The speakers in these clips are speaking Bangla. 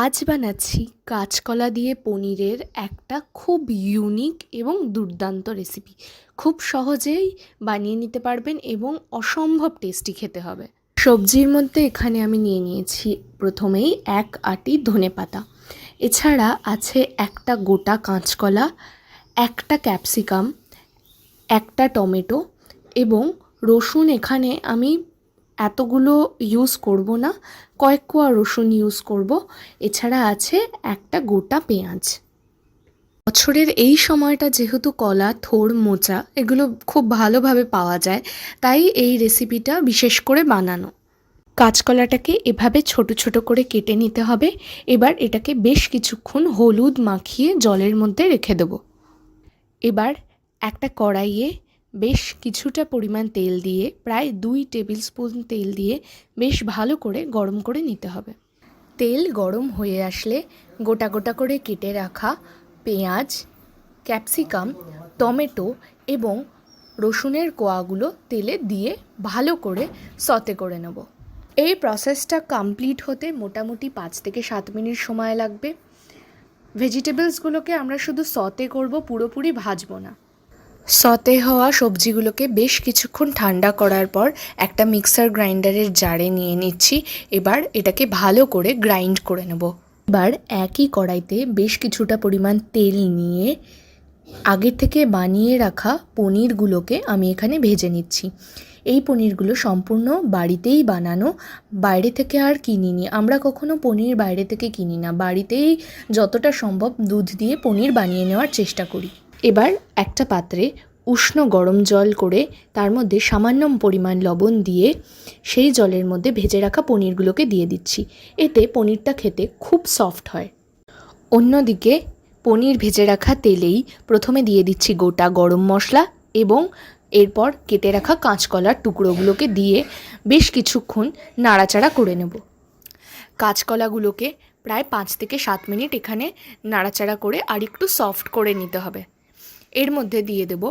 আজ বানাচ্ছি কাঁচকলা দিয়ে পনিরের একটা খুব ইউনিক এবং দুর্দান্ত রেসিপি। খুব সহজেই বানিয়ে নিতে পারবেন এবং অসম্ভব টেস্টি খেতে হবে। সবজির মধ্যে এখানে আমি নিয়ে নিয়েছি প্রথমেই 1 আঁটি ধনেপাতা, এছাড়া আছে একটা গোটা কাঁচকলা, একটা ক্যাপসিকাম, একটা টমেটো এবং রসুন। এখানে আমি এতগুলো ইউজ করব না, কয়েক কোয়া রসুন ইউজ করব। এছাড়া আছে একটা গোটা পেঁয়াজ। বছরের এই সময়টা যেহেতু কলা, থোড়, মোচা এগুলো খুব ভালোভাবে পাওয়া যায়, তাই এই রেসিপিটা বিশেষ করে বানানো। কাঁচকলাটাকে এভাবে ছোট ছোট করে কেটে নিতে হবে। এবার এটাকে বেশ কিছুক্ষণ হলুদ মাখিয়ে জলের মধ্যে রেখে দেবো। এবার একটা কড়াইয়ে বেশ কিছুটা পরিমাণ তেল দিয়ে, প্রায় 2 টেবিল স্পুন তেল দিয়ে বেশ ভালো করে গরম করে নিতে হবে। তেল গরম হয়ে আসলে গোটা গোটা করে কেটে রাখা পেঁয়াজ, ক্যাপসিকাম, টমেটো এবং রসুনের কোয়াগুলো তেলে দিয়ে ভালো করে সতে করে নেব। এই প্রসেসটা কমপ্লিট হতে মোটামুটি 5 থেকে 7 মিনিট সময় লাগবে। ভেজিটেবলসগুলোকে আমরা শুধু সতে করব, পুরোপুরি ভাজবো না। সতে হওয়া সবজিগুলোকে বেশ কিছুক্ষণ ঠান্ডা করার পর একটা মিক্সার গ্রাইন্ডারের জারে নিয়ে নিচ্ছি। এবার এটাকে ভালো করে গ্রাইন্ড করে নেব। এবার একই কড়াইতে বেশ কিছুটা পরিমাণ তেল নিয়ে আগের থেকে বানিয়ে রাখা পনিরগুলোকে আমি এখানে ভেজে নিচ্ছি। এই পনিরগুলো সম্পূর্ণ বাড়িতেই বানানো, বাইরে থেকে আর কিনিনি। আমরা কখনো পনির বাইরে থেকে কিনি না, বাড়িতেই যতটা সম্ভব দুধ দিয়ে পনির বানিয়ে নেওয়ার চেষ্টা করি। এবার একটা পাত্রে উষ্ণ গরম জল করে তার মধ্যে সামান্য পরিমাণ লবণ দিয়ে সেই জলের মধ্যে ভেজে রাখা পনিরগুলোকে দিয়ে দিচ্ছি। এতে পনিরটা খেতে খুব সফট হয়। অন্যদিকে পনির ভেজে রাখা তেলেই প্রথমে দিয়ে দিচ্ছি গোটা গরম মশলা এবং এরপর কেটে রাখা কাঁচকলার টুকরোগুলোকে দিয়ে বেশ কিছুক্ষণ নাড়াচাড়া করে নেব। কাঁচকলাগুলোকে প্রায় 5 থেকে 7 মিনিট এখানে নাড়াচাড়া করে আর একটু সফট করে নিতে হবে। এর মধ্যে দিয়ে দেব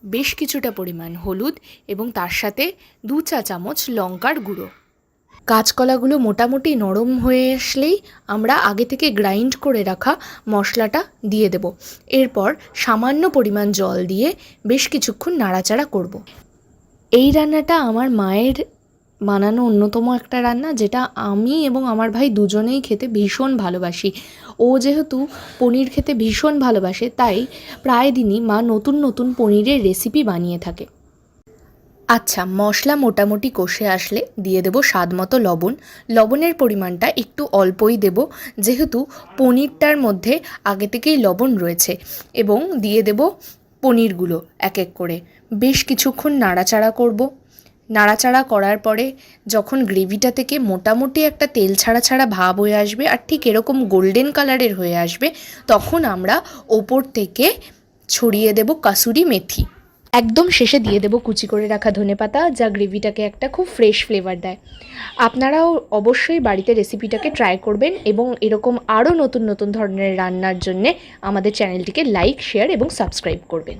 বেশ কিছুটা পরিমাণ হলুদ এবং তার সাথে 2 চা চামচ লঙ্কার গুঁড়ো। কাঁচকলাগুলো মোটামুটি নরম হয়ে আসলেই আমরা আগে থেকে গ্রাইন্ড করে রাখা মশলাটা দিয়ে দেব। এরপর সামান্য পরিমাণ জল দিয়ে বেশ কিছুক্ষণ নাড়াচাড়া করব। এই রান্নাটা আমার মায়ের বানানো অন্যতম একটা রান্না, যেটা আমি এবং আমার ভাই দুজনেই খেতে ভীষণ ভালোবাসি। ও যেহেতু পনির খেতে ভীষণ ভালোবাসে, তাই প্রায় দিনই মা নতুন নতুন পনিরের রেসিপি বানিয়ে থাকে। আচ্ছা, মশলা মোটামুটি কষে আসলে দিয়ে দেব স্বাদ মতো লবণ। লবণের পরিমাণটা একটু অল্পই দেব, যেহেতু পনিরটার মধ্যে আগে থেকেই লবণ রয়েছে। এবং দিয়ে দেব পনিরগুলো এক এক করে। বেশ কিছুক্ষণ নাড়াচাড়া করব। নাড়াচাড়া করার পরে যখন গ্রেভিটা থেকে মোটামুটি একটা তেল ছাড়া ছাড়া ভাব হয়ে আসবে আর ঠিক এরকম গোল্ডেন কালারের হয়ে আসবে, তখন আমরা ওপর থেকে ছড়িয়ে দেব কাসুরি মেথি। একদম শেষে দিয়ে দেব কুচি করে রাখা ধনেপাতা, যা গ্রেভিটাকে একটা খুব ফ্রেশ ফ্লেভার দেয়। আপনারাও অবশ্যই বাড়িতে রেসিপিটাকে ট্রাই করবেন এবং এরকম আরও নতুন নতুন ধরনের রান্নার জন্যে আমাদের চ্যানেলটিকে লাইক, শেয়ার এবং সাবস্ক্রাইব করবেন।